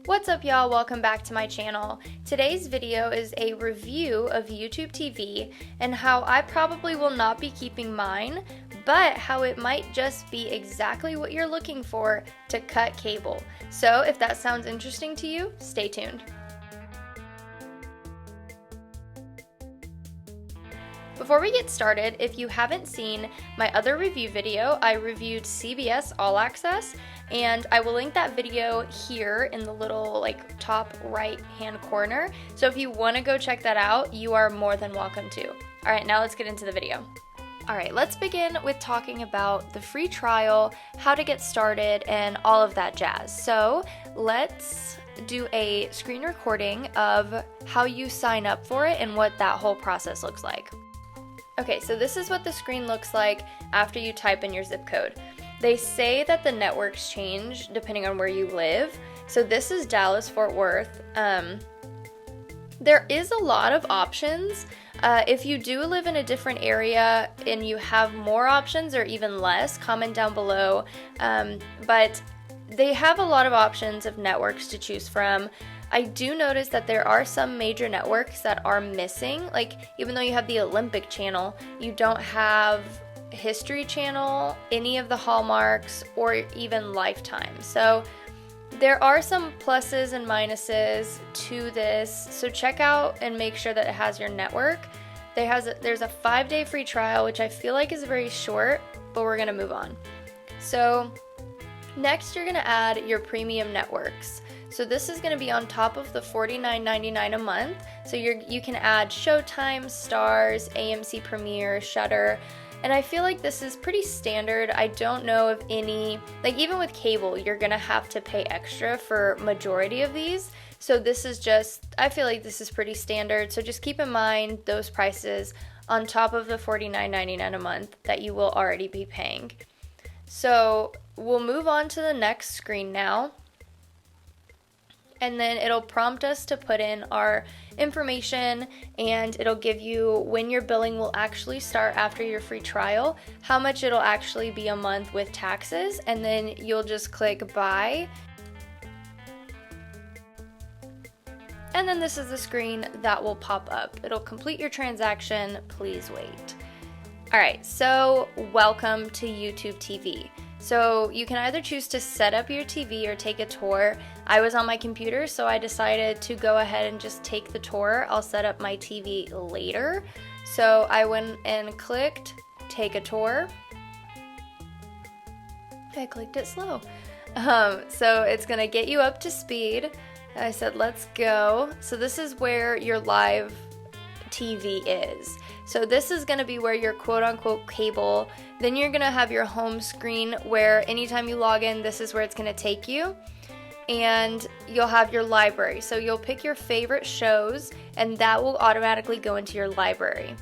What's up, y'all? Welcome back to my channel. Today's video is a review of YouTube TV and how I probably will not be keeping mine, but how it might just be exactly what you're looking for to cut cable. So if that sounds interesting to you, stay tuned. Before we get started, if you haven't seen my other review video, I reviewed CBS All Access, and I will link that video here in the little top right hand corner. So if you want to go check that out, you are more than welcome to. Alright, now let's get into the video. Alright, let's begin with talking about the free trial, how to get started, and all of that jazz. So let's do a screen recording of how you sign up for it and what that whole process looks like. Okay, so this is what the screen looks like after you type in your zip code. They say that the networks change depending on where you live. So this is Dallas-Fort Worth. There is a lot of options. If you do live in a different area and you have more options or even less, comment down below. But they have a lot of options of networks to choose from. I do notice that there are some major networks that are missing. Like, even though you have the Olympic channel, you don't have History Channel, any of the Hallmarks, or even Lifetime. So there are some pluses and minuses to this. So check out and make sure that it has your network. There's a 5-day free trial, which I feel like is very short, but we're gonna move on. So next, you're gonna add your premium networks. So this is going to be on top of the $49.99 a month. So you can add Showtime, Stars, AMC Premiere, Shudder, and I feel like this is pretty standard. I don't know of any, even with cable, you're going to have to pay extra for majority of these. So this is I feel like this is pretty standard. So just keep in mind those prices on top of the $49.99 a month that you will already be paying. So we'll move on to the next screen now. And then it'll prompt us to put in our information, and it'll give you when your billing will actually start after your free trial, how much it'll actually be a month with taxes, and then you'll just click buy. And then this is the screen that will pop up. It'll complete your transaction. Please wait. Alright, so welcome to YouTube TV. So you can either choose to set up your TV or take a tour. I was on my computer, so I decided to go ahead and just take the tour. I'll set up my TV later. So I went and clicked take a tour. I clicked it slow. So it's gonna get you up to speed. I said, let's go. So this is where your live TV is. So this is going to be where your quote-unquote cable, then you're going to have your home screen where anytime you log in, this is where it's going to take you, and you'll have your library. So you'll pick your favorite shows, and that will automatically go into your library.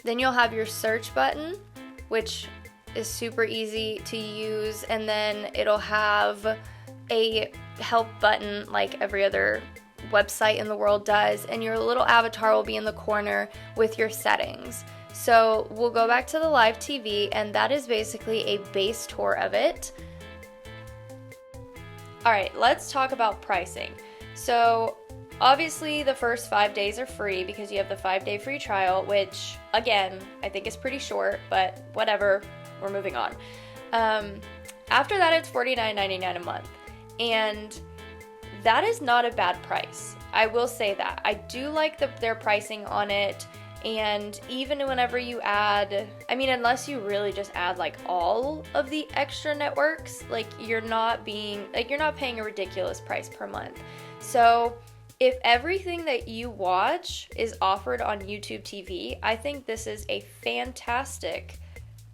Then you'll have your search button, which is super easy to use, and then it'll have a help button like every other website in the world does, and your little avatar will be in the corner with your settings. So we'll go back to the live TV, and that is basically a base tour of it. Alright, let's talk about pricing. So obviously the first 5 days are free because you have the 5-day free trial, which again I think is pretty short, but whatever, we're moving on. After that, it's $49.99 a month, and that is not a bad price. I will say that. I do like their pricing on it, and even whenever you add, unless you really just add all of the extra networks, you're not paying a ridiculous price per month. So if everything that you watch is offered on YouTube TV, I think this is a fantastic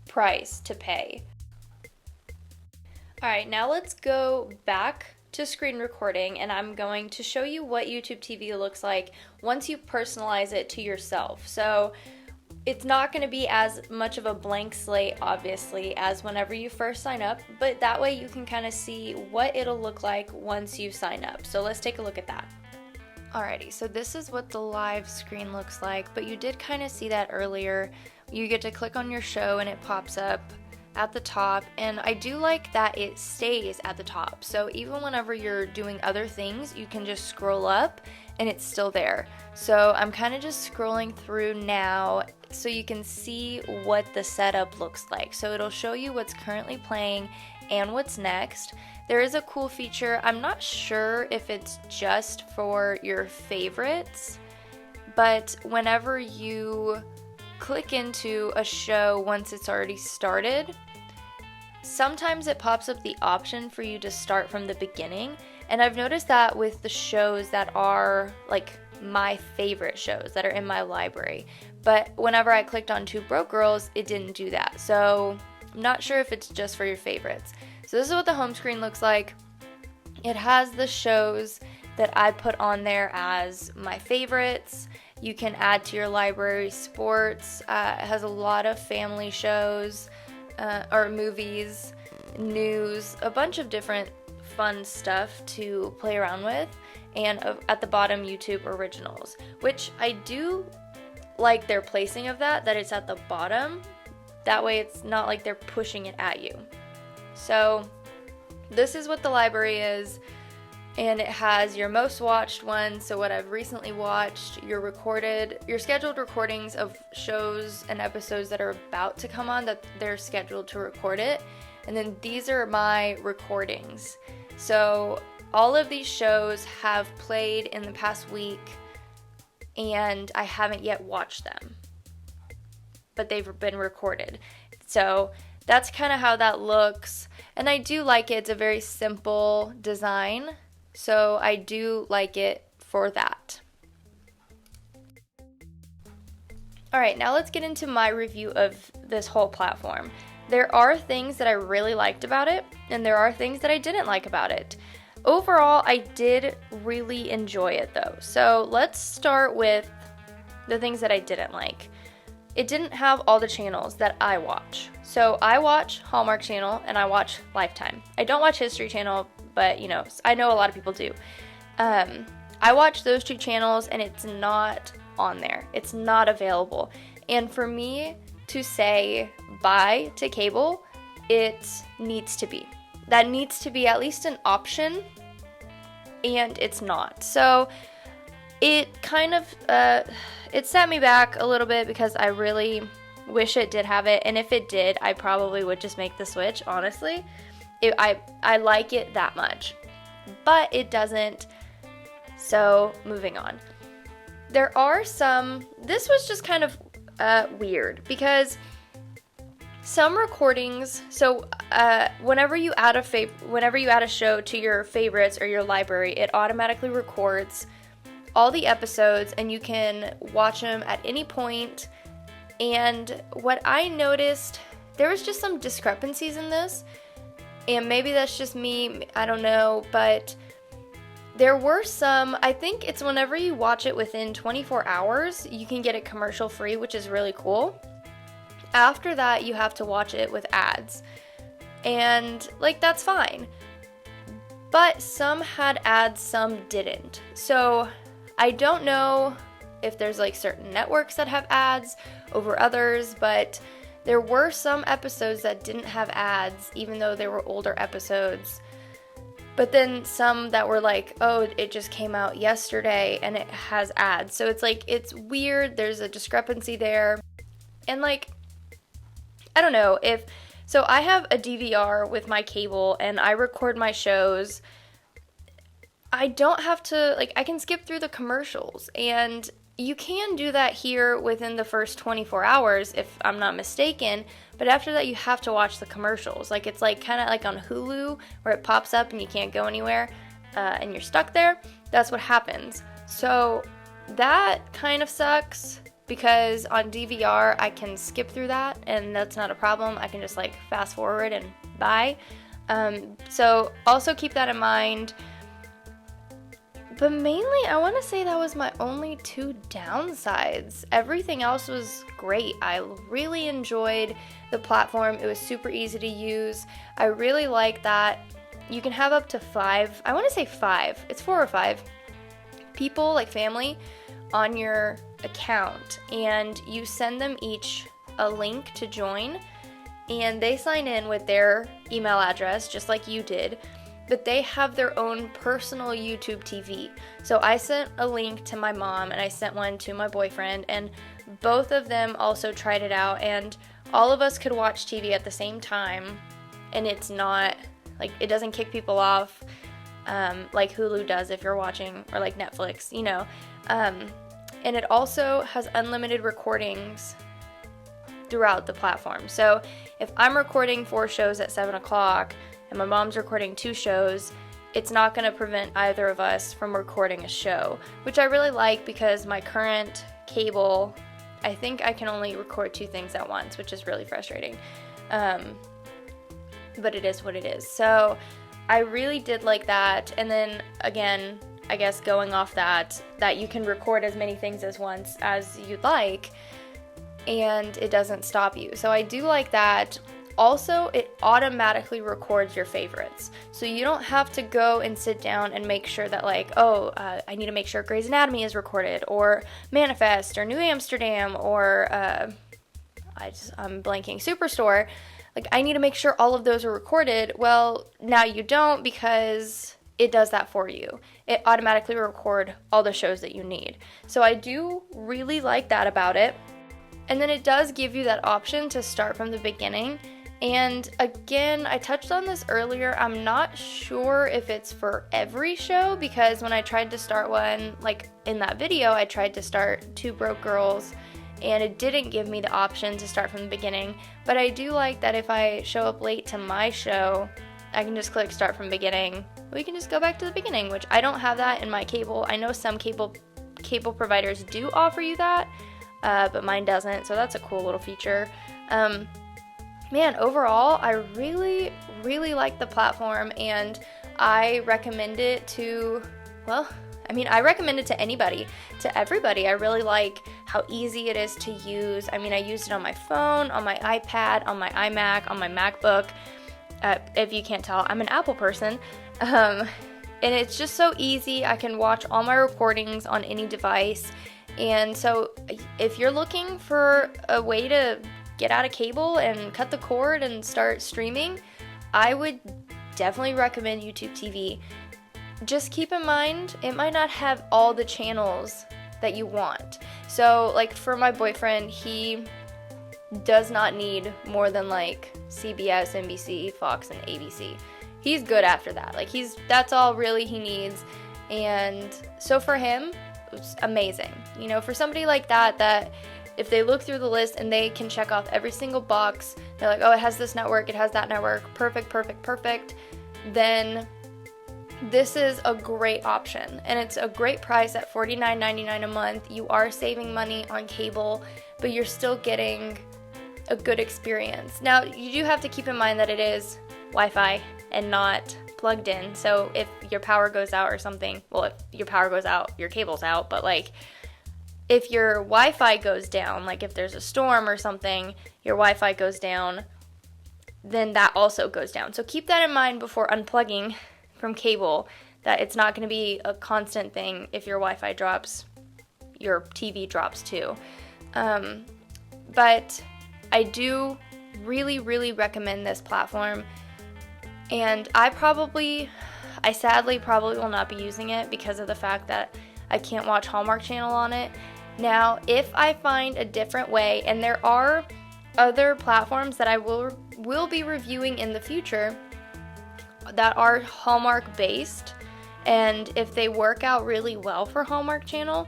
price to pay. Alright, now let's go back to screen recording, and I'm going to show you what YouTube TV looks like once you personalize it to yourself. So it's not going to be as much of a blank slate, obviously, as whenever you first sign up, but that way you can kind of see what it'll look like once you sign up. So let's take a look at that. Alrighty, so this is what the live screen looks like, but you did kind of see that earlier. You get to click on your show and it pops up. at the top, and I do like that it stays at the top. So even whenever you're doing other things, you can just scroll up and it's still there. So I'm kind of just scrolling through now so you can see what the setup looks like. So it'll show you what's currently playing and what's next. There is a cool feature. I'm not sure if it's just for your favorites, but whenever you click into a show once it's already started, sometimes it pops up the option for you to start from the beginning. And I've noticed that with the shows that are like my favorite shows that are in my library. But whenever I clicked on Two Broke Girls, it didn't do that. So I'm not sure if it's just for your favorites. So this is what the home screen looks like. It has the shows that I put on there as my favorites. You can add to your library sports. It has a lot of family shows or movies, news, a bunch of different fun stuff to play around with. And at the bottom, YouTube originals, which I do like their placing of that it's at the bottom. That way it's not like they're pushing it at you. So this is what the library is. And it has your most watched ones, so what I've recently watched, your scheduled recordings of shows and episodes that are about to come on, that they're scheduled to record it. And then these are my recordings. So all of these shows have played in the past week, and I haven't yet watched them, but they've been recorded. So that's kind of how that looks. And I do like it. It's a very simple design. So I do like it for that. Alright, now let's get into my review of this whole platform. There are things that I really liked about it, and there are things that I didn't like about it. Overall, I did really enjoy it though. So let's start with the things that I didn't like. It didn't have all the channels that I watch. So I watch Hallmark Channel and I watch Lifetime. I don't watch History Channel, but I know a lot of people do. I watch those two channels and it's not on there. It's not available. And for me to say bye to cable, it needs to be. That needs to be at least an option, and it's not. So it kind of, it set me back a little bit because I really wish it did have it. And if it did, I probably would just make the switch, honestly. I like it that much, but it doesn't. So moving on. There are this was just kind of weird because some recordings, so whenever you add a show to your favorites or your library, it automatically records all the episodes and you can watch them at any point. And what I noticed, there was just some discrepancies in this, and maybe that's just me, I don't know, but there were some, I think it's whenever you watch it within 24 hours, you can get it commercial free, which is really cool. After that, you have to watch it with ads. And, that's fine. But some had ads, some didn't. So, I don't know if there's, certain networks that have ads over others, but there were some episodes that didn't have ads, even though they were older episodes. But then some that were oh, it just came out yesterday and it has ads. So it's weird. There's a discrepancy there. And I don't know so I have a DVR with my cable and I record my shows. I don't have to, I can skip through the commercials, and you can do that here within the first 24 hours if I'm not mistaken, but after that you have to watch the commercials. It's kind of like on Hulu where it pops up and you can't go anywhere and you're stuck there. That's what happens. So that kind of sucks because on DVR I can skip through that and that's not a problem. I can just fast forward and bye. So also keep that in mind. But mainly, I want to say that was my only two downsides. Everything else was great. I really enjoyed the platform. It was super easy to use. I really like that you can have up to 5, I want to say 5, it's 4 or 5 people, family, on your account. And you send them each a link to join. and they sign in with their email address just like you did, but they have their own personal YouTube TV. So I sent a link to my mom and I sent one to my boyfriend, and both of them also tried it out, and all of us could watch TV at the same time, and it's not, like, it doesn't kick people off like Hulu does if you're watching, or like Netflix, you know. And it also has unlimited recordings throughout the platform. So if I'm recording 4 shows at 7 o'clock and my mom's recording 2 shows, it's not going to prevent either of us from recording a show, which I really like, because my current cable, I think I can only record 2 things at once, which is really frustrating. But it is what it is. So I really did like that. And then again, I guess going off that you can record as many things as once as you'd like, and it doesn't stop you. So I do like that. Also, it automatically records your favorites. So you don't have to go and sit down and make sure that, like, I need to make sure Grey's Anatomy is recorded, or Manifest, or New Amsterdam, or I'm blanking, Superstore. Like, I need to make sure all of those are recorded. Well, now you don't, because it does that for you. It automatically record all the shows that you need. So I do really like that about it. And then it does give you that option to start from the beginning. And again, I touched on this earlier. I'm not sure if it's for every show, because when I tried to start one, like in that video, I tried to start 2 Broke Girls, and it didn't give me the option to start from the beginning. But I do like that if I show up late to my show, I can just click start from beginning. We can just go back to the beginning, which I don't have that in my cable. I know some cable providers do offer you that, but mine doesn't, so that's a cool little feature. Man, overall, I really, really like the platform, and I recommend it to, I recommend it to anybody, to everybody. I really like how easy it is to use. I mean, I used it on my phone, on my iPad, on my iMac, on my MacBook. If you can't tell, I'm an Apple person. And it's just so easy. I can watch all my recordings on any device. And so if you're looking for a way to get out of cable and cut the cord and start streaming, I would definitely recommend YouTube TV. Just keep in mind, it might not have all the channels that you want. So like for my boyfriend, he does not need more than like CBS, NBC, Fox, and ABC. He's good after that. Like that's all really he needs. And so for him, it's amazing. You know, for somebody like that if they look through the list and they can check off every single box, they're like, oh, it has this network, it has that network, perfect, then this is a great option. And it's a great price at $49.99 a month. You are saving money on cable, but you're still getting a good experience. Now, you do have to keep in mind that it is Wi-Fi and not plugged in. So if your power goes out or something, well, if your power goes out, your cable's out, but like if your Wi-Fi goes down, like if there's a storm or something, your Wi-Fi goes down, then that also goes down. So keep that in mind before unplugging from cable, that it's not going to be a constant thing. If your Wi-Fi drops, your TV drops too. But I do really, really recommend this platform. And I sadly probably will not be using it because of the fact that I can't watch Hallmark Channel on it. Now, if I find a different way, and there are other platforms that I will be reviewing in the future that are Hallmark based, and if they work out really well for Hallmark Channel,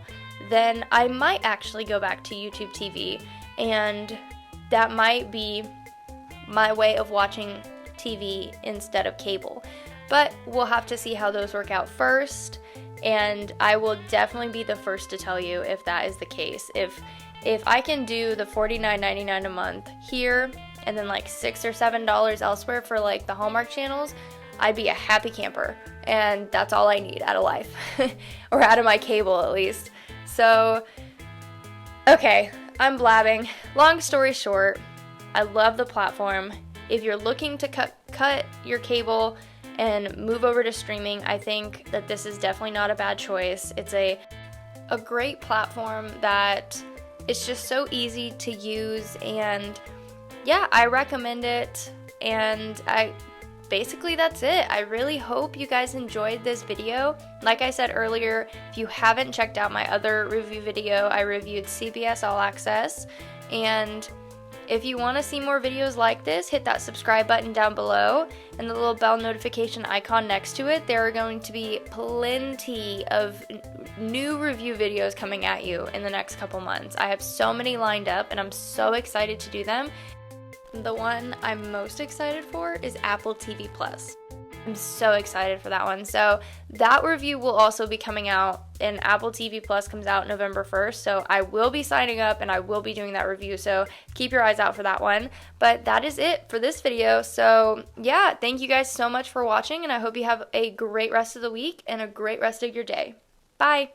then I might actually go back to YouTube TV, and that might be my way of watching TV instead of cable. But we'll have to see how those work out first, and I will definitely be the first to tell you if that is the case. If I can do the $49.99 a month here and then like $6 or $7 elsewhere for like the Hallmark channels, I'd be a happy camper, and that's all I need out of life or out of my cable at least. So okay, I'm blabbing. Long story short, I love the platform. If you're looking to cut your cable and move over to streaming, I think that this is definitely not a bad choice. It's a great platform that it's just so easy to use, and yeah, I recommend it, and basically that's it. I really hope you guys enjoyed this video. Like I said earlier, if you haven't checked out my other review video, I reviewed CBS All Access, and if you want to see more videos like this, hit that subscribe button down below and the little bell notification icon next to it. There are going to be plenty of new review videos coming at you in the next couple months. I have so many lined up and I'm so excited to do them. The one I'm most excited for is Apple TV Plus. I'm so excited for that one. So that review will also be coming out, and Apple TV Plus comes out November 1st. So I will be signing up and I will be doing that review. So keep your eyes out for that one. But that is it for this video. So yeah, thank you guys so much for watching, and I hope you have a great rest of the week and a great rest of your day. Bye.